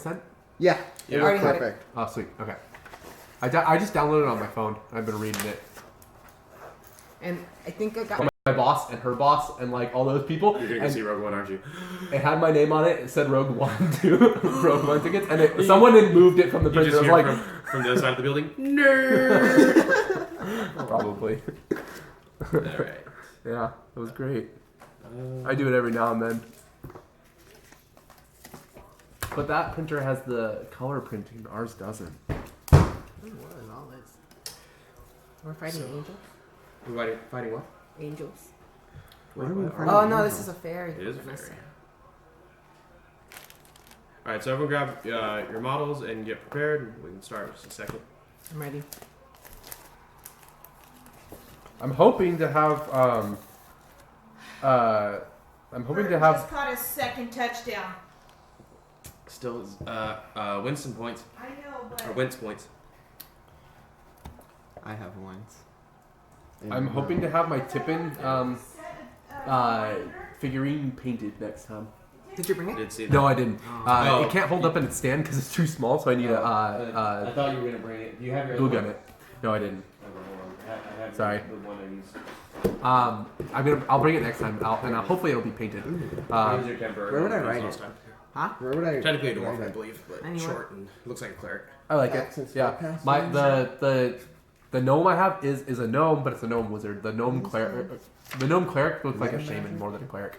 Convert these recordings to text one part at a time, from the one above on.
sent? Yeah. Yeah. It Already was had it. perfect. Oh, sweet. Okay. I just downloaded it on my phone. I've been reading it. And I think I got... My boss and her boss and like all those people. You're going to and see Rogue One, aren't you? it had my name on it. It said Rogue One too. Rogue One tickets. And someone had moved it from the You printer. just I was hear like, from the other side of the building, nerd! probably. Alright. Yeah, it was great. I do it every now and then. But that printer has the color printing. Ours doesn't. What is all this? We're fighting angels? We're fighting what? Angels. What are we What? fighting? Oh no, this is a fairy. It is a fairy. Alright, so everyone grab your models and get prepared. And we can start in just a second. I'm ready. I'm hoping to have Just caught his second touchdown. Still, Winston points. I know, Or but Wentz points. I have ones. I'm hoping to have my Tippin figurine painted next time. Did you bring I it? did see that. No, I didn't. Oh. It can't hold up in its stand because it's too small, so I need I thought you were gonna bring it. Do you have your glue gun it. No, I didn't. I have Sorry. the one I used. I'll bring it next time, and hopefully it'll be painted. Where would I write it? Huh? Where would I? Technically a dwarf, write I it? believe, but Anywhere. short and looks like a cleric. I like it. Accents Yeah, forecast my ones? the gnome I have is a gnome, but it's a gnome wizard. The gnome cleric looks like a shaman more than a cleric.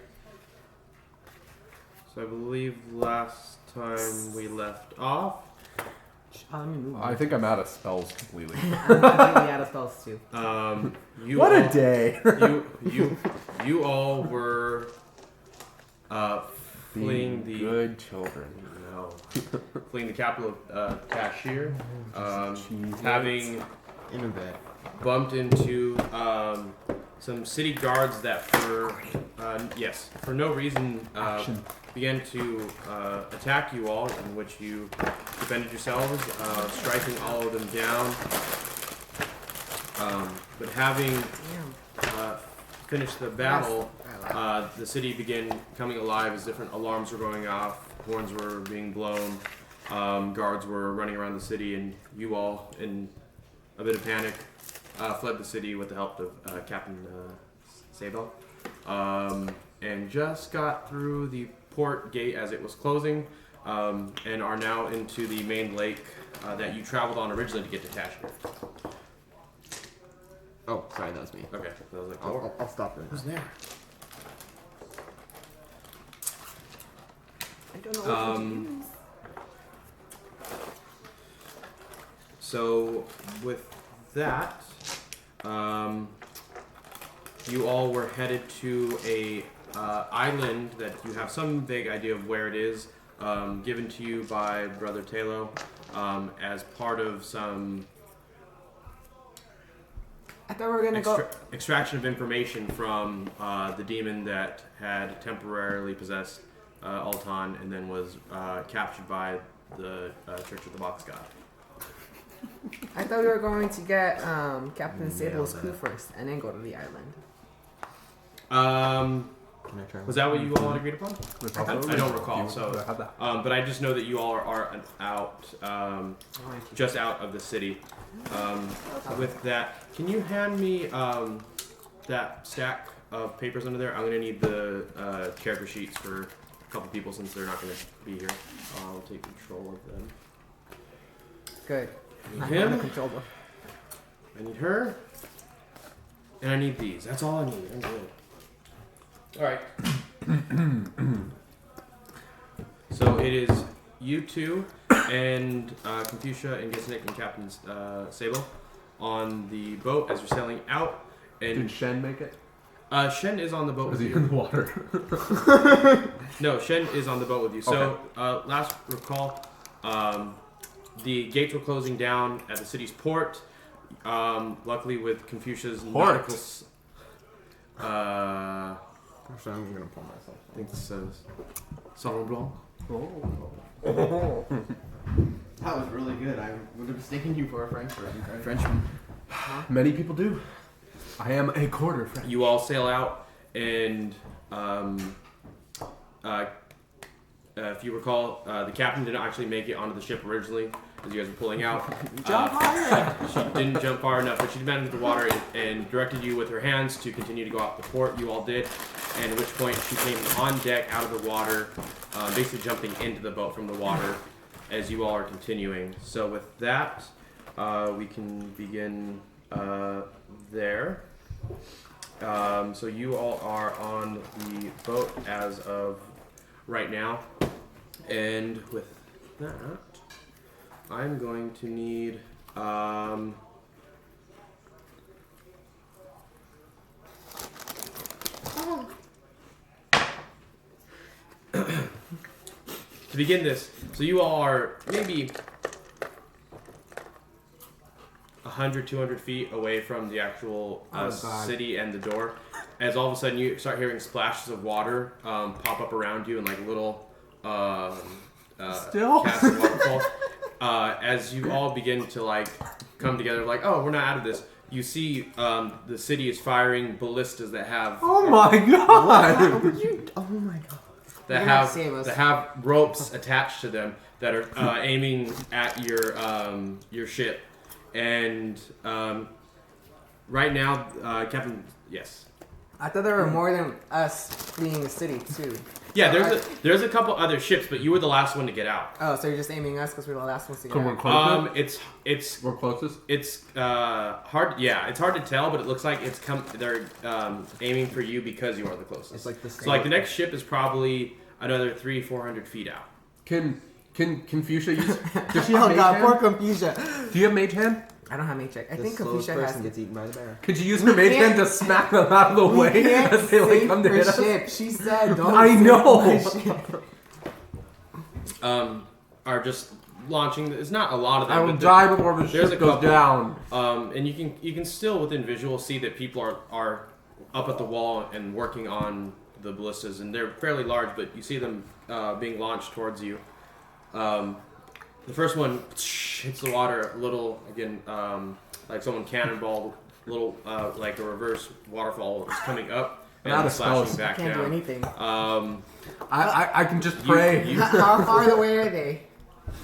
So I believe last time we left off, Let me move. I think I'm out of spells completely. I'm completely out of spells too. you What all, a day! you all were fleeing the good children. no, fleeing the capital of Tashir, Jesus. having In a bit. bumped into some city guards that for no reason Action. began to attack you all, in which you defended yourselves, striking all of them down. But having Damn. finished the battle, the city began coming alive as different alarms were going off, horns were being blown, guards were running around the city, and you all, in a bit of panic, fled the city with the help of Captain Sable, and just got through the port gate as it was closing, and are now into the main lake that you traveled on originally to get to Tashir. Oh, sorry, that was me. Okay, that was like, oh, I'll stop it. who's there? I don't know what to use. So with that, you all were headed to a island that you have some vague idea of where it is, given to you by Brother Talo as part of some I thought we were gonna go. extraction of information from the demon that had temporarily possessed Altan and then was captured by the Church of the Box God. I thought we were going to get Captain Sable's that. clue first, and then go to the island. Can I try Was that what you all agreed upon? I don't recall, so- I have that. But I just know that you all are out, just out of the city. With that, can you hand me that stack of papers under there? I'm going to need the character sheets for a couple people since they're not going to be here. I'll take control of them. Good. I I need have the him. controller. I need her. And I need these. That's all I need. I'm good. Alright. So it is you two and Confucia and Gisnik and Captain Sable on the boat as you're sailing out. Did And Shen make it? Shen is on the boat Was with he you. in the water? No, Shen is on the boat with you. So last recall, the gates were closing down at the city's port. Luckily, with Confucia's Port? nautical Actually, I'm gonna pull myself. I think this says Sauvignon Blanc. That was really good. I would have mistaken you for a Frenchman. Frenchman. Many people do. I am a quarter French. You all sail out, and if you recall, the captain didn't actually make it onto the ship originally as you guys were pulling out. Jump higher. She didn't jump far enough, but she managed the water and directed you with her hands to continue to go out the port. You all did, and at which point she came on deck out of the water, basically jumping into the boat from the water as you all are continuing. So with that, we can begin there. So you all are on the boat as of right now, and with that, I'm going to need to begin this. So you all are maybe 100, 200 feet away from the actual city and the door. As all of a sudden you start hearing splashes of water pop up around you and like little Still? cats and waterfalls. As you all begin to like come together, like, oh, we're not out of this. You see the city is firing ballistas that have Oh my god! Oh my god. that You're have not seeing us. that have ropes attached to them that are aiming at your ship. And right now, Captain, yes. I thought there were more than us fleeing the city too. Yeah, there's a couple other ships, but you were the last one to get out. Oh, so you're just aiming us because we're the last ones to get So we're out. closest? It's We're closest? it's hard. Yeah, it's hard to tell, but it looks like they're aiming for you because you are the closest. It's like the So like the next ship is probably another 300-400 feet out. Can Confucia use... Does she have Oh mage god, hand? poor Confucia. Do you have mage hand? I don't have mage check. I The think slowest Confucia person has. gets eaten by the bear. Could you use her mage hand to smack them out of the We way can't as they like save come to her hit us? ship. She said, "Don't." I save know. my ship. Are just launching. It's not a lot of them. I will but die before the there's ship a goes couple. down. And you can still within visual see that people are up at the wall and working on the ballistas, and they're fairly large, but you see them being launched towards you. The first one hits the water a little, again, like someone cannonball, little like a reverse waterfall is coming up and Not a slashing spell. back Can't do down. anything. I can just pray. You How far away are they?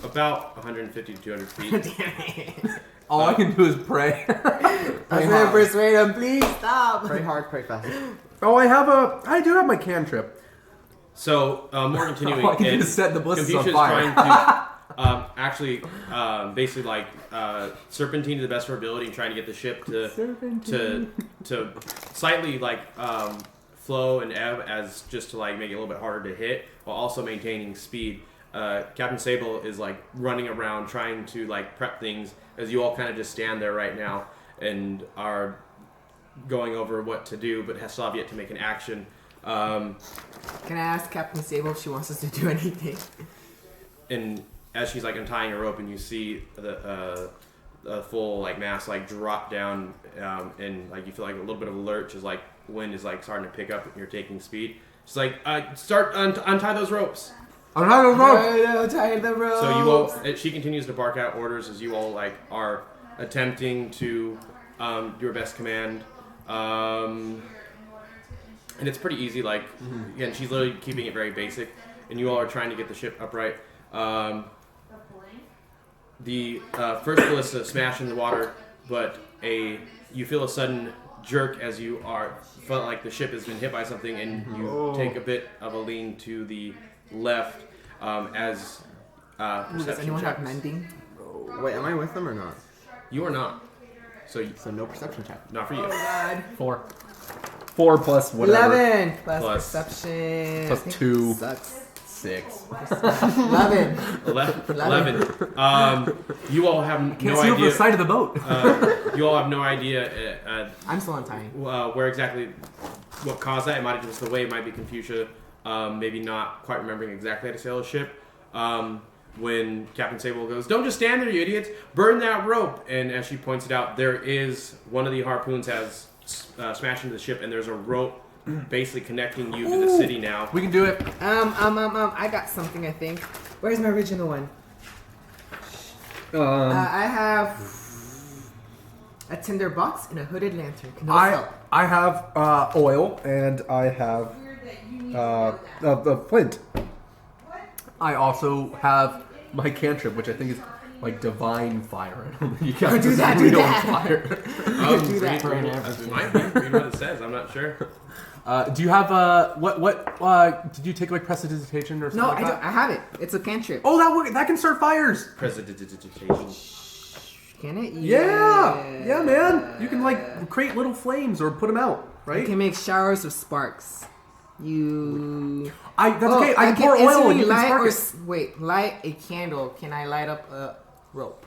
about 150 to 200 feet. Damn it. All I can do is pray. I was gonna persuade him. Please stop. Pray hard, pray fast. I do have my cantrip. So more continuing, All I can do and is set the ballistas Confucius on fire. trying to actually basically like serpentine to the best of her ability and trying to get the ship to slightly like flow and ebb as just to like make it a little bit harder to hit while also maintaining speed. Captain Sable is like running around trying to like prep things as you all kind of just stand there right now and are going over what to do, but still have yet to make an action. Can I ask Captain Sable if she wants us to do anything? And as she's like untying a rope, and you see the full like mass like drop down, and like you feel like a little bit of a lurch as like wind is like starting to pick up, and you're taking speed. She's like, untie those ropes. I'm not a rope. No, tie the rope. So you all, she continues to bark out orders as you all like are attempting to your best command. And it's pretty easy. Like again, she's literally keeping it very basic, and you all are trying to get the ship upright. The first ballista smash in the water, but you feel a sudden jerk as you felt like the ship has been hit by something, and you take a bit of a lean to the left as Does perception anyone have checks. mending? Wait, am I with them or not? You are not. So So no perception check. not for you. Oh god. 4 plus whatever. 11 plus Plus- perception. plus I think 2. Sucks. 6. 11. 11. You all have Can't no see over the idea. side of the boat. You all have no idea I'm still untying. where exactly what caused that. It might have just the way. It might be Confucia. Maybe not quite remembering exactly how to sail a ship. When Captain Sable goes, "Don't just stand there, you idiots! Burn that rope!" And as she points it out, there is one of the harpoons has smashed into the ship, and there's a rope basically connecting you to the city now. We can do it. I got something, I think. Where's my original one? I have a tinder box and a hooded lantern. Can those help? I have oil and I have Weird that you need to know that. the flint. I also have my cantrip, which I think is like divine fire. I don't think you guys Do that, read do on that. fire. do that. It might be. Read what it says. I'm not sure. Do you have what? Did you take like prestidigitation or something? No, like I that? don't. I have it. It's a cantrip. Oh, that can start fires. Prestidigitation. Can it? Yeah, man. You can like create little flames or put them out, right? You can make showers of sparks. That's okay. I can pour oil and instantly you can light spark or it. wait, light a candle. Can I light up a rope?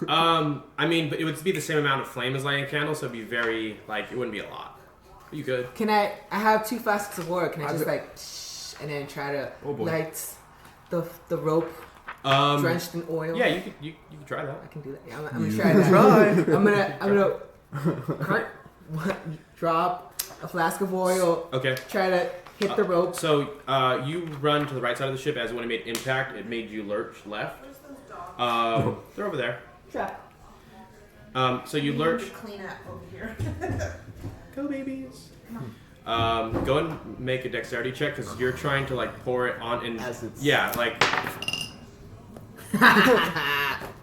I mean, but it would be the same amount of flame as lighting a candle, so it'd be very it wouldn't be a lot. You could. Can I have 2 flasks of oil. Can I just I- like and then try to Oh, boy. light the rope drenched in oil? Yeah, you could try that. I can do that. Yeah, I'm gonna try that. I'm gonna drop a flask of oil. Okay. Try to hit the rope. So you run to the right side of the ship as when it made impact. It made you lurch left. They're over there. Trap. So you lurch. Clean up over here. Go babies. Go and make a dexterity check because you're trying to like pour it on and As it's- yeah, like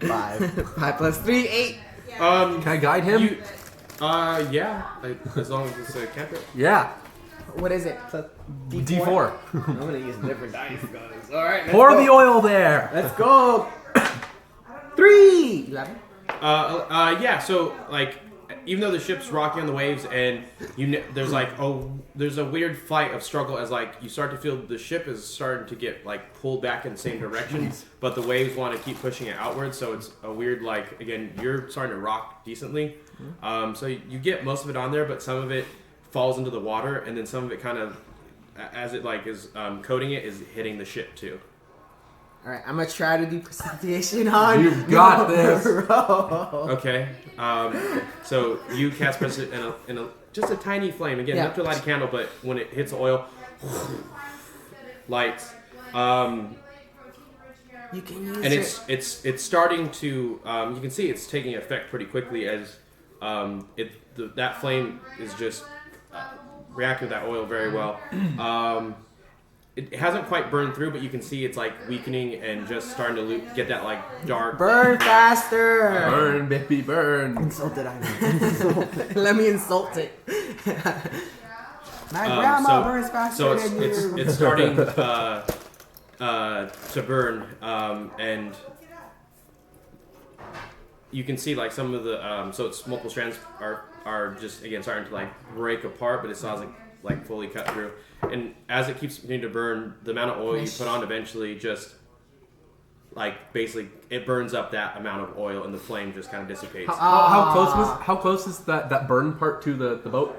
5. 5 plus 3, 8. Can I guide him? you yeah, as long as it's a cantrip. Yeah. What is it? D4. I'm gonna use different dice, guys. All right, let's Pour go. the oil there. Let's go. 3. 11. Yeah. So like, even though the ship's rocking on the waves, and there's a weird fight of struggle as like you start to feel the ship is starting to get like pulled back in the same direction, but the waves want to keep pushing it outward. So it's a weird again you're starting to rock decently. So you get most of it on there, but some of it falls into the water, and then some of it kind of as it is coating it is hitting the ship too. All right, I'm gonna try to do precipitation on. You've got this. Okay. So you cast precipitation in just a tiny flame. Again, Yeah. not to light a candle, but when it hits the oil, lights. You can use And it's starting to. You can see it's taking effect pretty quickly as that flame is just reacting to that oil very well. It hasn't quite burned through, but you can see it's weakening and just starting to get that dark. burn faster. Burn, baby, burn. Insulted I Let me insult it. My grandma so- burns faster So than you. it's starting to burn, and you can see some of the so it's multiple strands are just again starting to break apart, but it's not fully cut through. And as it keeps continuing to burn, the amount of oil you put on eventually just basically it burns up that amount of oil, and the flame just kind of dissipates. How close is that burn part to the boat?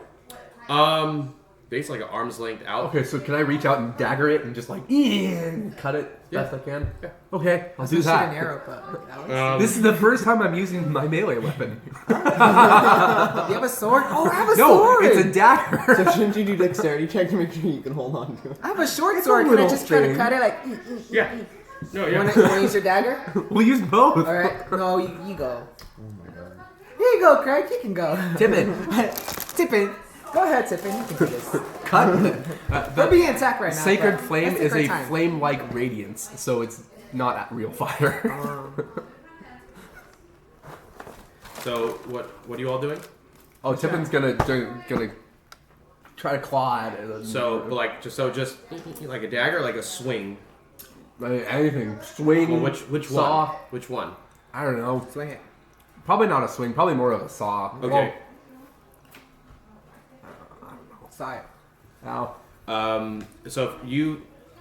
Basically an arm's length out. Okay, so can I reach out and dagger it and just cut it best I can? Yeah. Okay, I'll do Shoot that. an arrow, but This is the first time I'm using my melee weapon. you have a sword? Oh, I have a No, sword. it's a dagger. So shouldn't you do dexterity check to make sure you can hold on to it? I have a short It's a sword. Can I little just try to thing. cut it Yeah. No, You yeah. want to use your dagger? We'll use both. All right. No, you go. Oh my god. Here you go, Craig. You can go. Tippin. Tippin. Go ahead, Tippin. You can do this. Cut. We're being attacked right now. Sacred but flame let's is take a our time. flame-like radiance, so it's not at real fire. So what are you all doing? Oh, Tippin's gonna try to claw at it. So just like a dagger, like a swing. Anything. Swing. Well, which saw. one? Which one? I don't know. Swing it. Probably not a swing. Probably more of a saw. Okay. Saw it. Ow. So if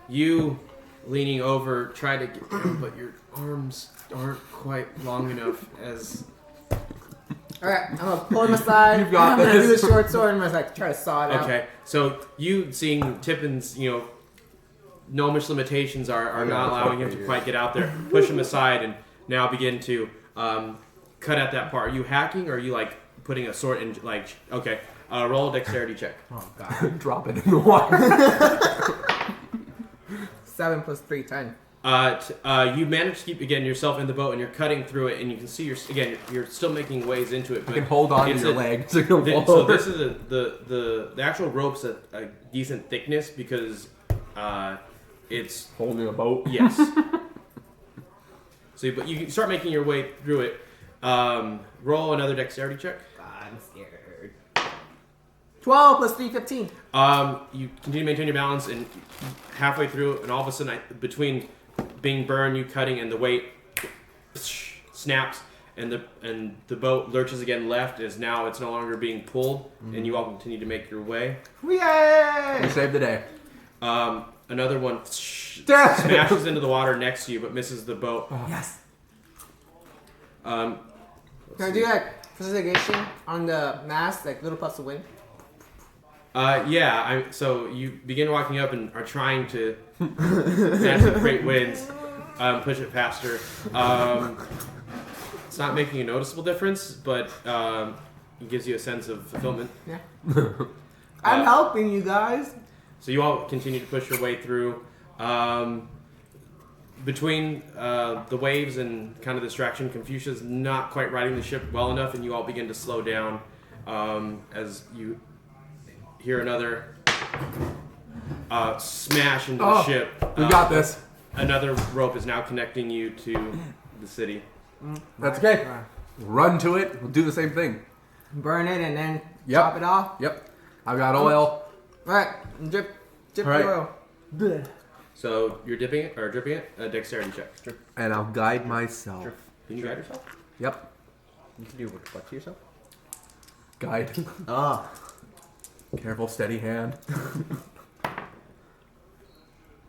you leaning over try to get down, but your arms aren't quite long enough as. All right. I'm gonna pull him aside. You've got I'm gonna do the this. short sword and I'm gonna try to saw it out. Okay, so you seeing Tippin's, gnomish limitations are not allowing him to quite get out there. Push him aside and now begin to cut at that part. Are you hacking or are you putting a sword in okay? Roll a dexterity check. Oh god. Drop it in the water. 7 plus 3, 10. You manage to keep yourself in the boat and you're cutting through it and you can see you're still making ways into it. I But can hold on to it's your a- leg so you don't fall So over. this is the actual rope's a decent thickness because it's Holding a boat. yes. But you can start making your way through it. Roll another dexterity check. I'm scared. 12 plus 3, 15. You continue to maintain your balance, and halfway through, and all of a sudden, between being burned, you cutting, and the weight snaps, and the boat lurches again left. As now it's no longer being pulled, and you all continue to make your way. Yay! We saved the day. Another one smashes into the water next to you, but misses the boat. Yes. Let's Can I see. do like facilitation on the mast, like little puffs of wind? Yeah. So you begin walking up and are trying to match the great winds, push it faster. It's not making a noticeable difference, but it gives you a sense of fulfillment. Yeah. I'm helping you guys. So you all continue to push your way through. Between the waves and kind of distraction, Confucius not quite riding the ship well enough, and you all begin to slow down as you hear another smash into the ship. We got this. Another rope is now connecting you to the city. That's okay. Run to it. We'll do the same thing. Burn it and then Yep. chop it off. Yep. I've got oil. Alright, drip All right. the oil. Blech. So you're dipping it or dripping it. Dexterity check. And I'll guide myself. Can you guide yourself? Yep. You can do what to yourself? Guide. Ah. Careful, steady hand.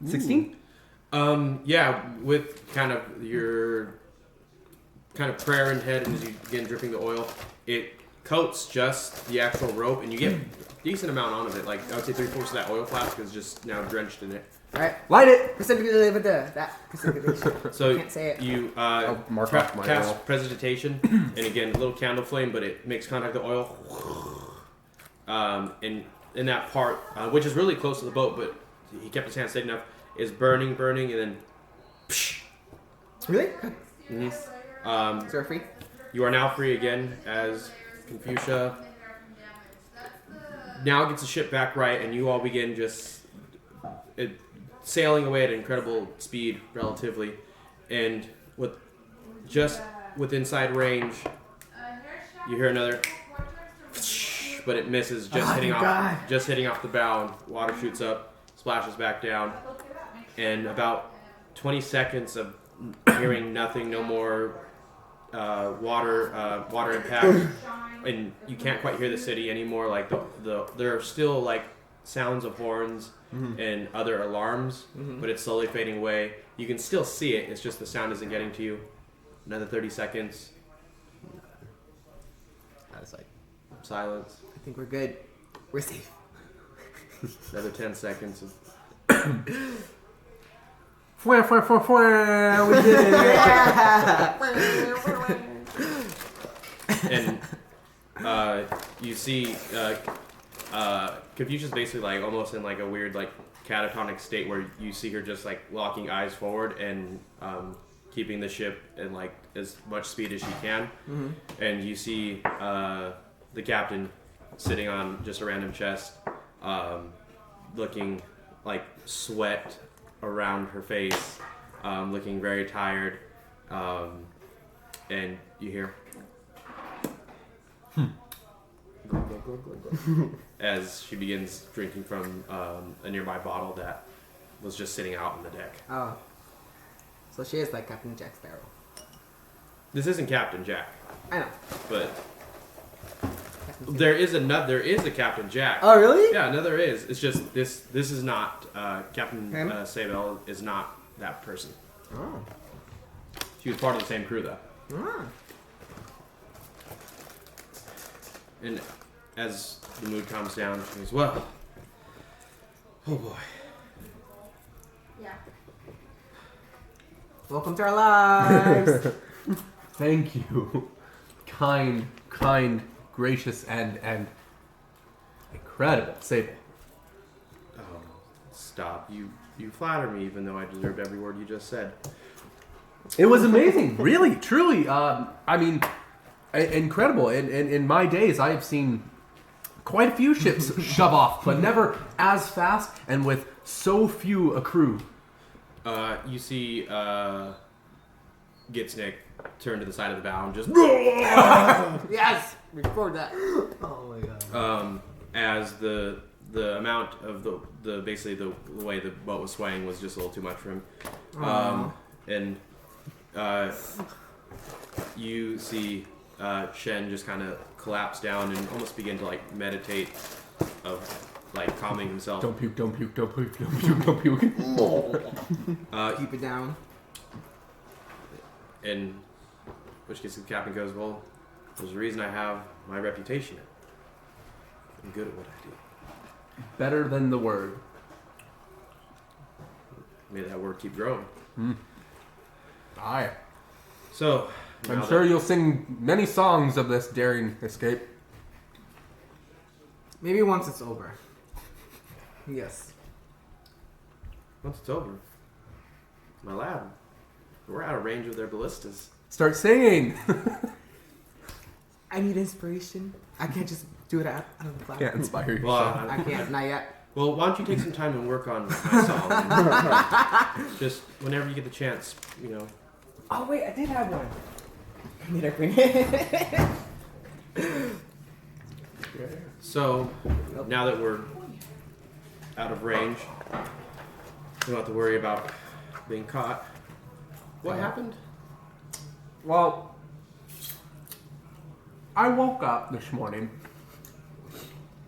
16? Yeah, with kind of your kind of prayer in head, and as you begin dripping the oil, it coats just the actual rope, and you get a decent amount on of it. Like I would say 3/4 of that oil flask is just now drenched in it. Alright. Light it! Precipitation with that precipitation. So Can't say it. you I'll mark off my cast oil. precipitation, and again a little candle flame, but it makes contact with the oil. And in that part, which is really close to the boat, but he kept his hand steady enough, is burning, and then. Really? Mhm. Sir free? You are now free again as Confucia now gets the ship back right, and you all begin just sailing away at incredible speed, relatively, and with inside range, you hear another, but it misses, just hitting off the bow, and water shoots up, splashes back down, and about 20 seconds of hearing nothing, no more water impact, and you can't quite hear the city anymore. Like there are still like sounds of horns and other alarms, but it's slowly fading away. You can still see it. It's just the sound isn't getting to you. Another 30 seconds. That's like Silence. I think we're good. We're safe. Another 10 seconds. We did it! And you see Confucius basically like almost in like a weird like catatonic state where you see her just like locking eyes forward and keeping the ship in like as much speed as she can. And you see the captain sitting on just a random chest, looking like sweat around her face, looking very tired, and you hear as she begins drinking from a nearby bottle that was just sitting out on the deck. Oh. So she is like Captain Jack Sparrow. This isn't Captain Jack, I know. but Captain there is a Captain Jack. Oh, really? Yeah, no, there is. It's just this is not Captain Him? Sabel is not that person. Oh. She was part of the same crew though. Ah. And as the mood calms down, she goes, "Well, oh boy, Welcome to our lives. Thank you. Kind, gracious, and incredible Sable. oh, stop! You flatter me, even though I deserved every word you just said." It was amazing, really, truly. I mean, incredible. In my days, I have seen quite a few ships shove off, but never as fast and with so few a crew. You see Gitsnick turn to the side of the bow and just Yes! Record that. Oh my god. as the amount of the basically the way the boat was swaying was just a little too much for him. And you see Shen just kind of collapse down and almost begin to like meditate of like calming himself. Don't puke, don't puke, don't puke, don't puke, don't puke. Keep it down. In which case the captain goes, well, there's a reason I have my reputation. I'm good at what I do. Better than the word. May that word keep growing. Aye. So, I'm now sure that- you'll sing many songs of this daring escape. Maybe once it's over. Yes. once it's over, my lad, we're out of range of their ballistas. Start singing. I need inspiration. I can't just do it out of the cloud. Can't inspire you. Well, I can't, not yet. well, why don't you take some time and work on my song? Just whenever you get the chance, you know. Oh wait, I did have one. Did I bring it? So, now that we're out of range, we don't have to worry about being caught. What happened? Well, I woke up this morning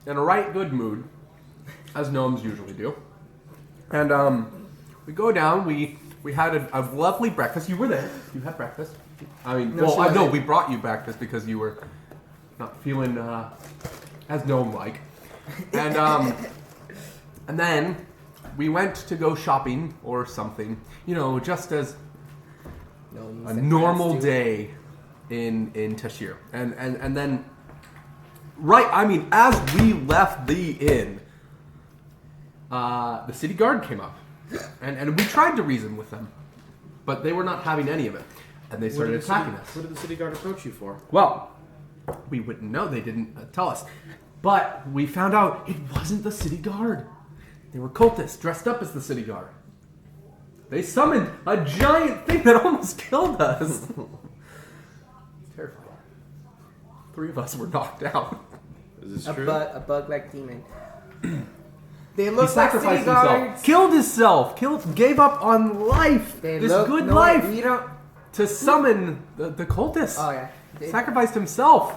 in a right good mood, as gnomes usually do. And we go down, we had a lovely breakfast. You were there. You had breakfast. I mean, No, well, she I know wasn't. we brought you breakfast because you were not feeling as gnome-like. And then we went to go shopping or something, you know, just as a normal day in Tashir. And then, right, I mean, as we left the inn, the city guard came up. And we tried to reason with them, but they were not having any of it. And they started attacking us. What did the city guard approach you for? Well, we wouldn't know. They didn't tell us. But we found out it wasn't the city guard. They were cultists dressed up as the city guard. They summoned a giant thing that almost killed us. Terrifying. 3 of us were knocked out. Is this A true? bug-like demon. They He look like sacrificed city himself. guards. Killed himself. Gave up on life. They This look, good no, life. You don't. To summon the cultists. Oh yeah. They, Sacrificed himself.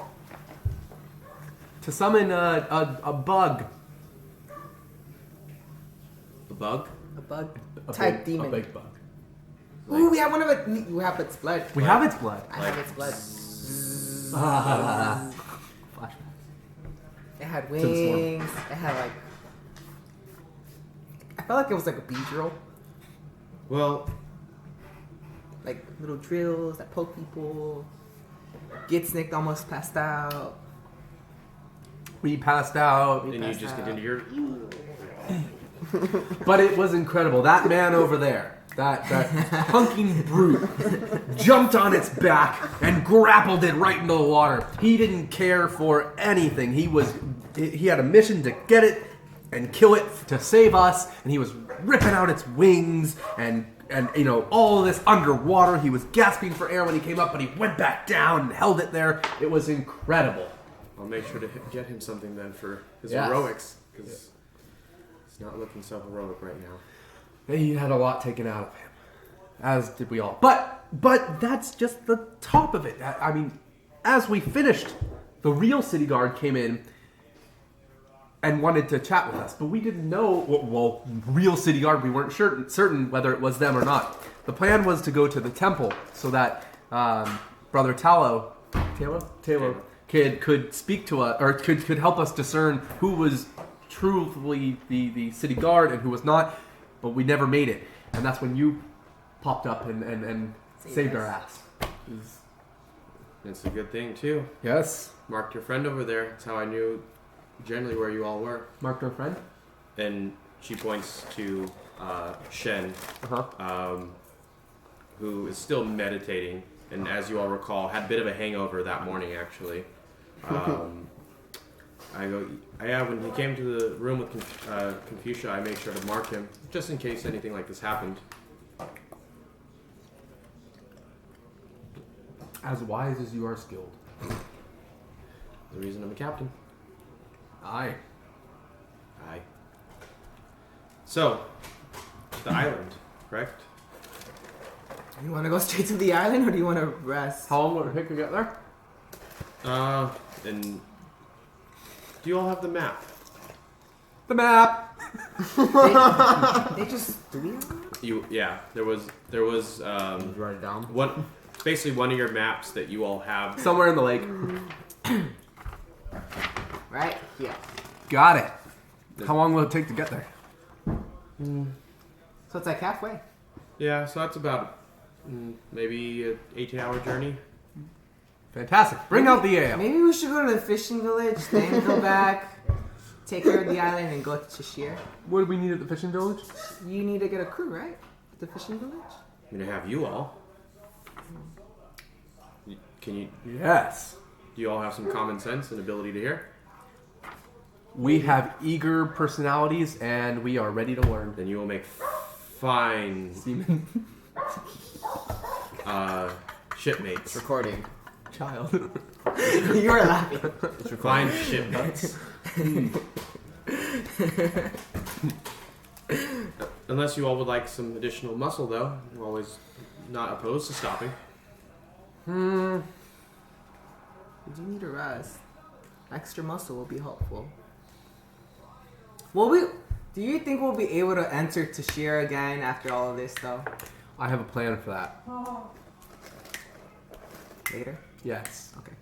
To summon a bug. A bug? a bug A type big, demon. A big bug. Ooh, we have one of it. We have its blood. We have its blood. I have its blood. Flashback. It had the swarm. wings. It had like. I felt like it was like a bee drill, Well, like little drills that poke people. Get snicked, almost passed out. We passed out. and you passed just out. continue your. But it was incredible. That man over there, that hunking brute, jumped on its back and grappled it right into the water. He didn't care for anything. He had a mission to get it and kill it to save us, and he was ripping out its wings and you know, all of this underwater. He was gasping for air when he came up, but he went back down and held it there. It was incredible. I'll make sure to get him something then for his Yes. heroics, because he's not looking so heroic right now. He had a lot taken out of him, as did we all. But that's just the top of it. I mean, as we finished, the real city guard came in and wanted to chat with us, but we didn't know. Well, real city guard, we weren't certain whether it was them or not. The plan was to go to the temple so that Brother Taylor kid could speak to us, or could help us discern who was truly the city guard and who was not. But we never made it, and that's when you popped up and saved our ass. It's a good thing too. Yes, Marked your friend over there. That's how I knew generally where you all were. marked our friend. And she points to Shen, who is still meditating, and as you all recall, had a bit of a hangover that morning actually. I go, yeah, when he came to the room with Confucia, I made sure to mark him, just in case anything like this happened. As wise as you are skilled. The reason I'm a captain. Aye. Aye. So, the island, correct? You want to go straight to the island, or do you want to rest? How long will it take to get there? And do you all have the map? The map. They just threw it? Yeah. There was Write it down. basically one of your maps that you all have. Somewhere in the lake. Right? Yeah. Got it. How long will it take to get there? So it's like halfway. Yeah, so that's about maybe an 18-hour journey. Fantastic. Bring out the ale. Maybe we should go to the fishing village, then go back, take care of the island, and go to Cheshire. What do we need at the fishing village? You need to get a crew, right? At the fishing village? I'm gonna have you all. Do Yes. you all have some common sense and ability to hear? We have eager personalities and we are ready to learn. Then you will make fine Seaman. shipmates. Recording. Child. You are laughing. Fine shipmates. Unless you all would like some additional muscle, though, I'm always not opposed to stopping. You do need a rest. Extra muscle will be helpful. Do you think we'll be able to enter Tashira again after all of this, though? I have a plan for that. Later? Yes. Okay.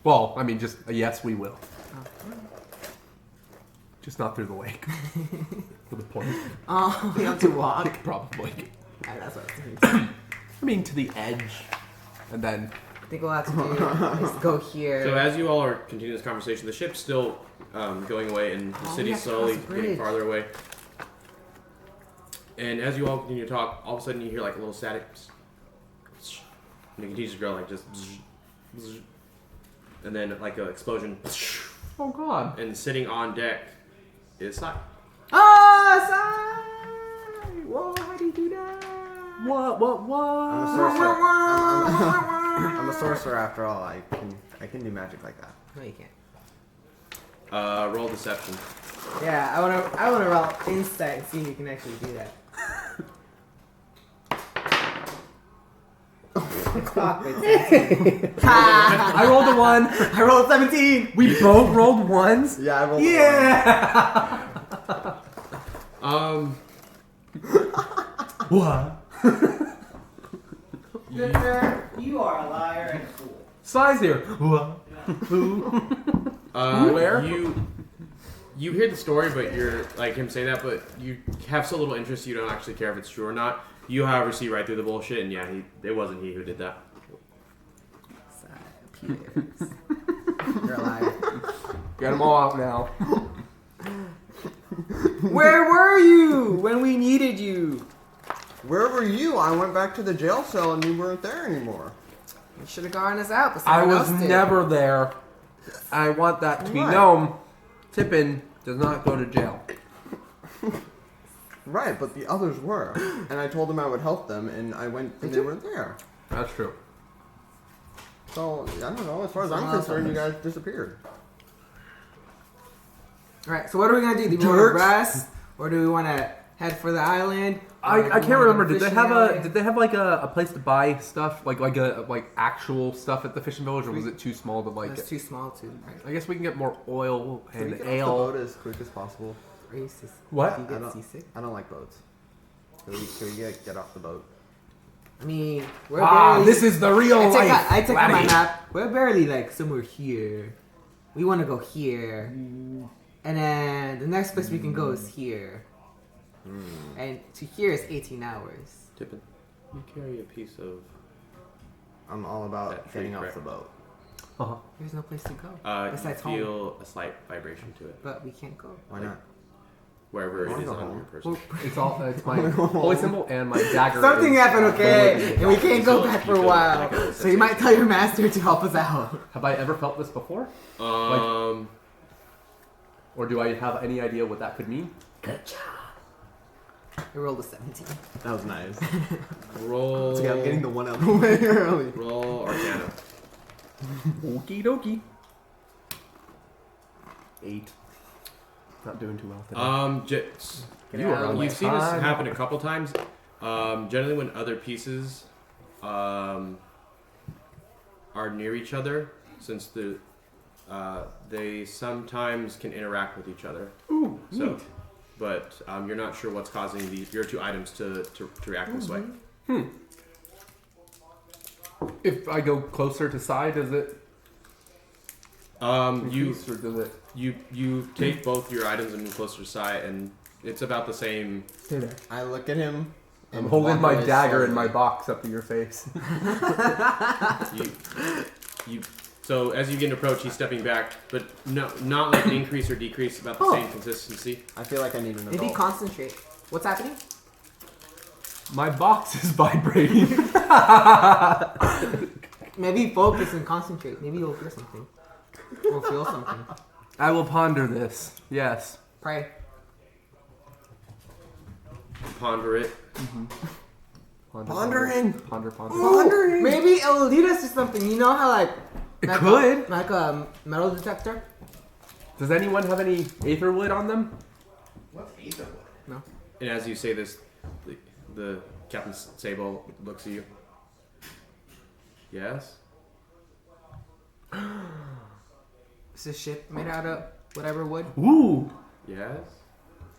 Well, I mean, just yes, we will. Oh. Just not through the lake. For the point. Oh, we have to walk. Probably. Yeah, that's what I was thinking. I mean, to the edge. And then. I think we'll have to do is go here. So as you all are continuing this conversation, the ship's still going away, and the Oh, we city's have to slowly cross the getting bridge. farther away. And as you all continue to talk, all of a sudden you hear like a little static, and it continues to grow like just, and then like an explosion, Oh, God. and sitting on deck is Sai. Oh, sorry! Whoa, how do you do that? What? I'm a sorcerer. I'm a sorcerer after all. I can do magic like that. No, you can't. Roll deception. Yeah, I wanna roll insight and see if you can actually do that. Fuck, it's I rolled a 1. I rolled 17. We both rolled 1s. Yeah, I rolled. Yeah. What? Victor, you are a liar and a fool. Size here. What? Where? You hear the story, but you're like him saying that, but you have so little interest you don't actually care if it's true or not. You, however, see right through the bullshit, and yeah, it wasn't he who did that. Peters. You're a liar. Get them all out now. Where were you when we needed you? Where were you? I went back to the jail cell and you weren't there anymore. You should have gotten us out, but I someone was else did. never there. I want that to be Right. known. Tippin does not go to jail. Right, but the others were. And I told them I would help them, and I went and they weren't there. That's true. So, I don't know. As far as I'm Someone else concerned, you helped guys disappeared. Alright, so what are we gonna do? Do we want to rest? Or do we want to head for the island? Or do I we can't wanna remember. go Did they fishing have alley? Did they have like a place to buy stuff like actual stuff at the fishing village, or was it too small to like? That's too small to. I guess we can get more oil Can we and get ale. off the boat as quick as possible? Racist. What? Do you I get don't- seasick? I don't like boats. Can we get off the boat? I mean, we're Ah, barely. this is the real I life. take out my laddie. map. We're barely like somewhere here. We want to go here, and then the next place we can go is here. And to here is 18 hours. Tippin, you carry a piece of. I'm all about That tree, getting off correct. the boat. Uh-huh. There's no place to go You besides home, feel a slight vibration to it, but we can't go. Why not? wherever I it wanna is go on home. your person. It's all. It's my holy symbol and my dagger. Something is, happened, okay, holy. and we can't go So back you for a feel while. like a So you might tell your master to help us out. Have I ever felt this before, Um, or do I have any idea what that could mean? I rolled a 17. That was nice. roll. So yeah, I'm getting the one out of the way early. Roll Arcana Okie dokie. 8. Not doing too well today. You are on You've seen this time. happen a couple times. Generally, when other pieces are near each other, since they sometimes can interact with each other. Ooh, So, neat. but you're not sure what's causing your two items to react this way. If I go closer to side, does it increase, or does it You take both your items and move closer to side, and it's about the same. stay there? I look at him. I'm and holding walk my away dagger in slowly. my box up to your face. So as you get to approach, he's stepping back, but no, not like an increase or decrease, about the same consistency. I feel like I need an Maybe adult. concentrate. What's happening? My box is vibrating. Maybe focus and concentrate. Maybe you'll hear something. Or feel something. I will ponder this. Yes. Pray. Ponder it. Pondering. Ponder. Pondering. Maybe it'll lead us to something. You know how like It like could. like a metal detector. Does anyone have any aether wood on them? What's ether? No. And as you say this, the Captain Sable looks at you. Yes. Is this ship made out of whatever wood? Ooh. Yes.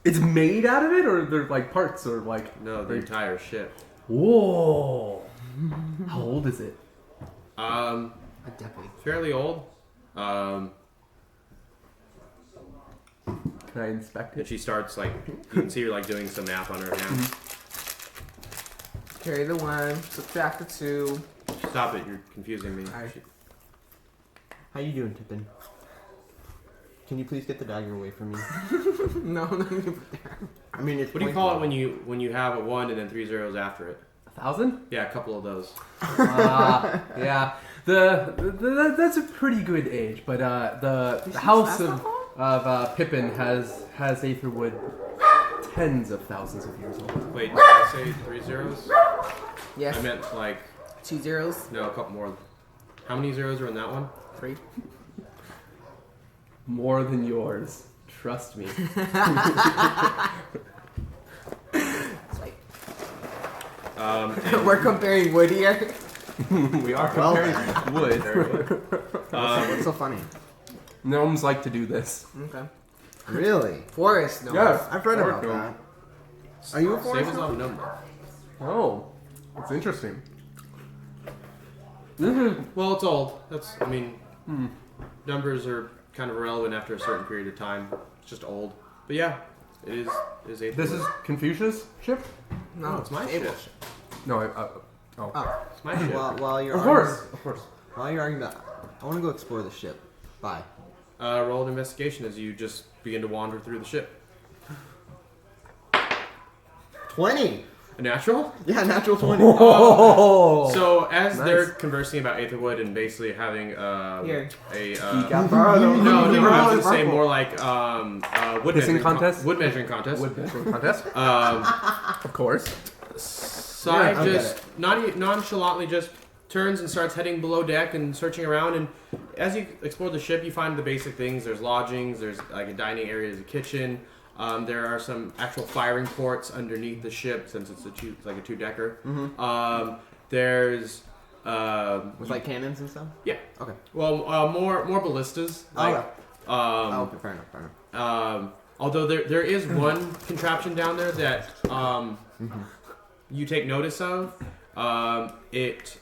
It's made out of it, or they're like parts, or like. No, the entire ship. Whoa. How old is it? A decade. Fairly old. Can I inspect And it? she starts like you can see her like doing some math on her hand. Carry the 1, subtract the 2. Stop it! You're confusing me. Alright. How you doing, Tippin? Can you please get the dagger away from me? No, you can put there. I mean, it's. What do you call it when you have a 1 and then 3 zeros after it? 1,000? Yeah, a couple of those. Yeah. The that's a pretty good age, but the house of Pippin has aetherwood tens of thousands of years old. Wait, did I say 3 zeros? Yes. I meant like 2 zeros. no, a couple more. How many zeros are in that one? 3. More than yours. Trust me. We're comparing wood here. We are Well comparing wood. What's so funny? Gnomes like to do this. Okay. Really? Forest, no. Yes. I've read about Forest that. Are you a Save forest? us on a number. Oh, that's interesting. This is Well, it's old. That's I mean, numbers are kind of irrelevant after a certain period of time. It's just old. But yeah, it is eighth. this is Confucius ship? No, it's my Able. ship. No, Oh. It's my ship. While you're of arguing, course. while you're arguing that, I want to go explore the ship. Bye. Roll an investigation as you just begin to wander through the ship. 20. A natural? Yeah, natural 20. Oh, So as Nice. they're conversing about Aetherwood and basically having Here. a Geek out. no, I was gonna say Purple. more like wood Pissing measuring contest? wood measuring contest. wood measuring contest. Of course. Side Yeah, I get just nonchalantly just turns and starts heading below deck and searching around. And as you explore the ship, you find the basic things. There's lodgings. There's like a dining area. There's a kitchen. There are some actual firing ports underneath the ship since it's like a 2-decker. There's With like cannons and stuff? yeah. Okay. Well, more ballistas. Oh, Like, Oh, okay, fair enough. although there is one contraption down there that you take notice of. It's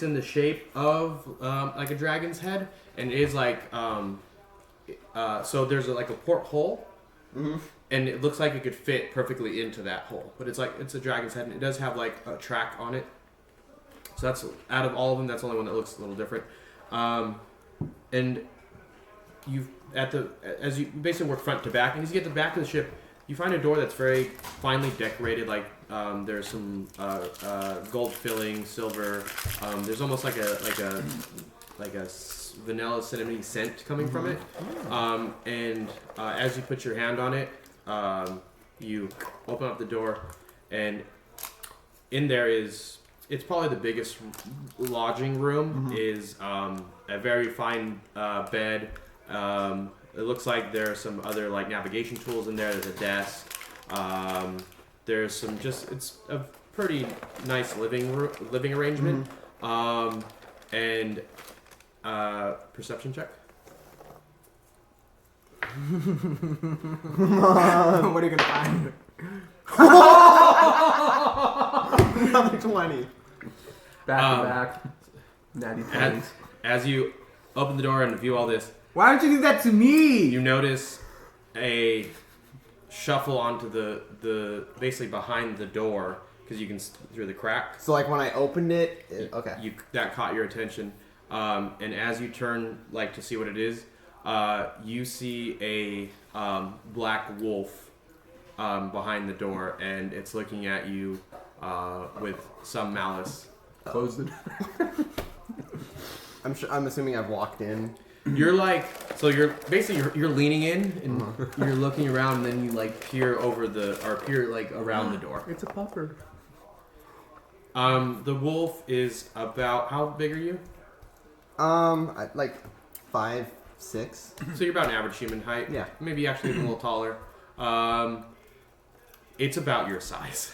in the shape of like a dragon's head, and it is like so there's like a porthole, and it looks like it could fit perfectly into that hole. But it's a dragon's head, and it does have like a track on it. So that's out of all of them, that's the only one that looks a little different. And as you basically work front to back, and as you get to the back of the ship, you find a door that's very finely decorated. Like there's some gold filling, silver. There's almost like a vanilla cinnamon scent coming from it. And as you put your hand on it, you open up the door, and in there is it's probably the biggest lodging room. Is a very fine bed. It looks like there are some other like navigation tools in there. There's a desk. There's some it's a pretty nice living arrangement. And perception check. What are you gonna find? Another 20. Back to back. Natty 20s. As you open the door and view all this, Why don't you do that to me? you notice a shuffle onto the basically behind the door because you can through the crack. So like when I opened it, okay. That caught your attention, and as you turn like to see what it is, you see a black wolf behind the door, and it's looking at you with some malice. Closed it. I'm assuming I've walked in. You're like, so you're basically you're leaning in and you're looking around, and then you like peer like around the door. It's a puffer. The wolf is about, how big are you? Like 5, 6. So you're about an average human height. Yeah. Maybe actually even a little taller. It's about your size.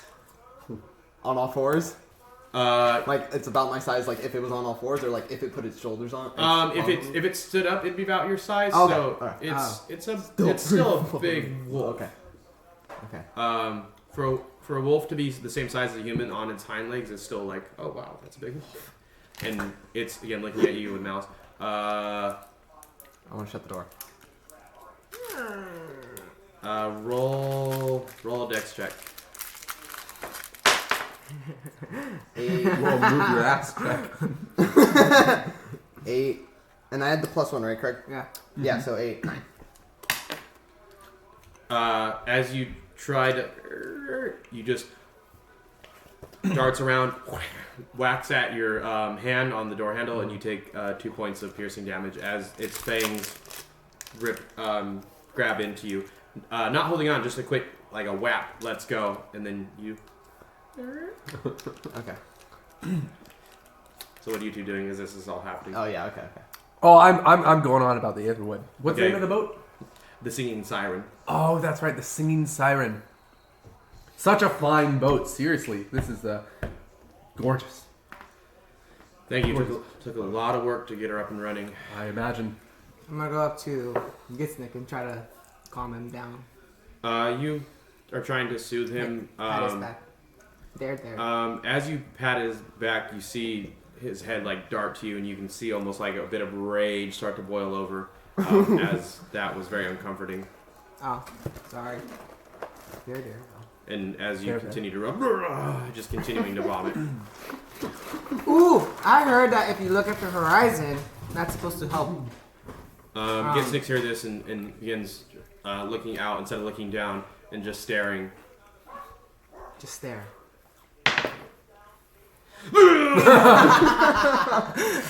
On all fours. Uh, Like it's about my size. Like if it was on all fours, or like if it put its shoulders on. if it stood up, it'd be about your size. Okay. So Alright. it's still a big wolf. Okay. Okay. For a wolf to be the same size as a human on its hind legs is still like, oh wow, that's a big wolf. And it's again looking at you with malice. I want to shut the door. Roll a dex check. 8. Well, move your ass back. 8. And I had the +1, right, Craig? Yeah. Yeah. So 8, 9. As you try to, you just darts around, whacks at your hand on the door handle, and you take 2 points of piercing damage as its fangs grab into you. Not holding on, just a quick, like a whap, let's go, and then you. Okay. So what are you two doing as this is all happening? Oh yeah. Okay. Oh, I'm going on about the Aetherwood. What's the Okay. name of the boat? The singing siren. Oh, that's right, the Singing Siren. Such a fine boat. Seriously, this is gorgeous. Thank you. Took a lot of work to get her up and running. I imagine. I'm gonna go up to Gitsnick and try to calm him down. You are trying to soothe him. Pat his back. There. As you pat his back, you see his head like dart to you, and you can see almost like a bit of rage start to boil over, as that was very uncomforting. Oh, sorry. There. And as you Fair. continue to rub, just continuing to vomit. Ooh, I heard that if you look at the horizon, that's supposed to help. Gitsnick hears this and begins looking out instead of looking down and just staring. Just stare.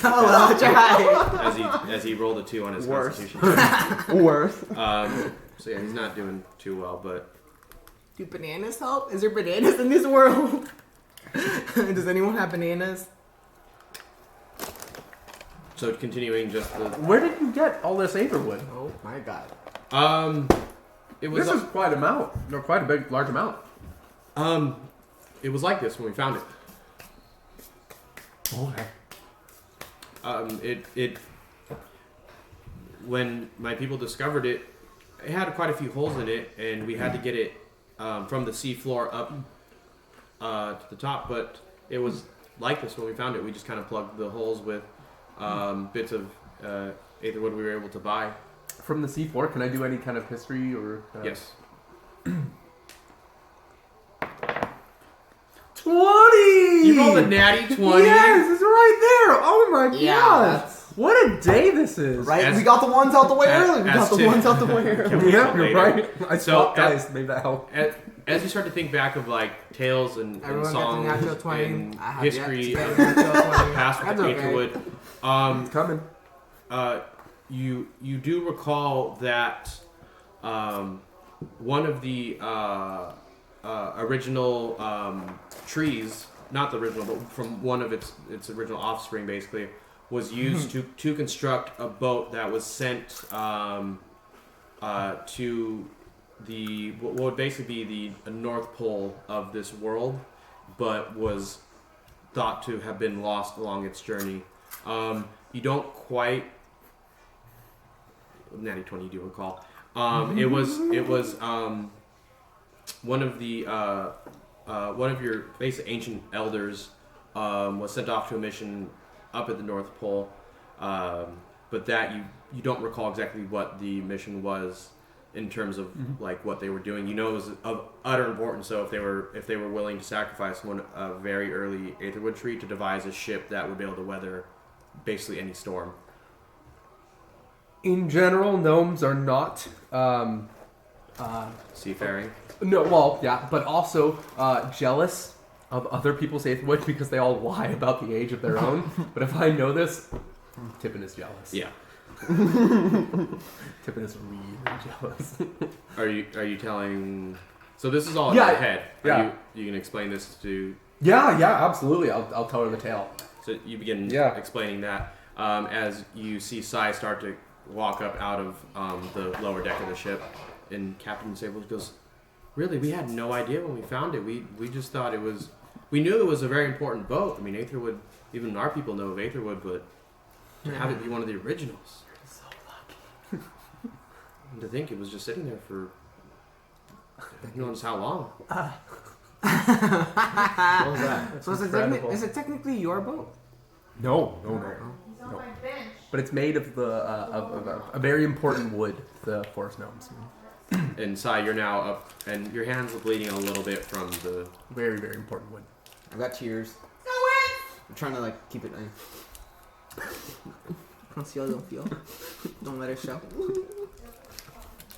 Oh well, try. As he rolled a 2 on his Worse. constitution check. Worth. So yeah, he's not doing too well, but Do bananas help? Is there bananas in this world? Does anyone have bananas? so continuing just the Where did you get all this Aetherwood? Oh my god. it was This is quite a big, large amount. it was like this when we found it. Okay. When my people discovered it, it had quite a few holes in it, and we had to get it from the sea floor up to the top. But it was like this when we found it. We just kind of plugged the holes with bits of Aetherwood we were able to buy. From the seafloor, can I do any kind of history or? Yes. 20! You rolled a natty 20. Yes, it's right there. Oh my Yeah, gosh. that's- What a day this is. Right. As- we got the ones out the way as- early. We as got the to- ones out the way early. Can we Yeah, go you're later? right. I So, swapped dice. Maybe that helped. As you start to think back of like tales and Everyone gets a songs natural 20. and I have history yet to of get a natural 20. past with That's okay. Aetherwood, It's coming. you do recall that one of the original trees not the original, but from one of its original offspring, basically, was used to construct a boat that was sent to the what would basically be the North Pole of this world, but was thought to have been lost along its journey. You don't quite. Natty 20, you do recall. It was one of your basic ancient elders was sent off to a mission up at the North Pole, but that you don't recall exactly what the mission was in terms of like what they were doing. You know, it was of utter importance. So if they were willing to sacrifice a very early Aetherwood tree to devise a ship that would be able to weather basically any storm. In general, gnomes are not Seafaring. no, well, yeah, but also jealous of other people's Aetherwood because they all lie about the age of their own. But if I know this, Tippin is jealous. Yeah. Tippin is really jealous. Are you telling? So this is all in Yeah, your head. yeah. You can explain this to. Yeah, absolutely. I'll tell her the tale. So you begin explaining that as you see Sai start to walk up out of the lower deck of the ship, and Captain Sable goes, "Really, we had no idea when we found it. We just thought it was. We knew it was a very important boat. I mean, Aetherwood. Even our people know of Aetherwood, but to have it be one of the originals. So lucky. And to think it was just sitting there for who knows how long. What was that? So incredible. is it technically your boat? No. He's on my bench. But it's made of a very important wood, the forest gnomes. And Sai, you're now up, and your hands are bleeding a little bit from the. Very, very important wood. I've got tears. Go in! I'm trying to like keep it nice. Conceal, don't feel. Don't let it show.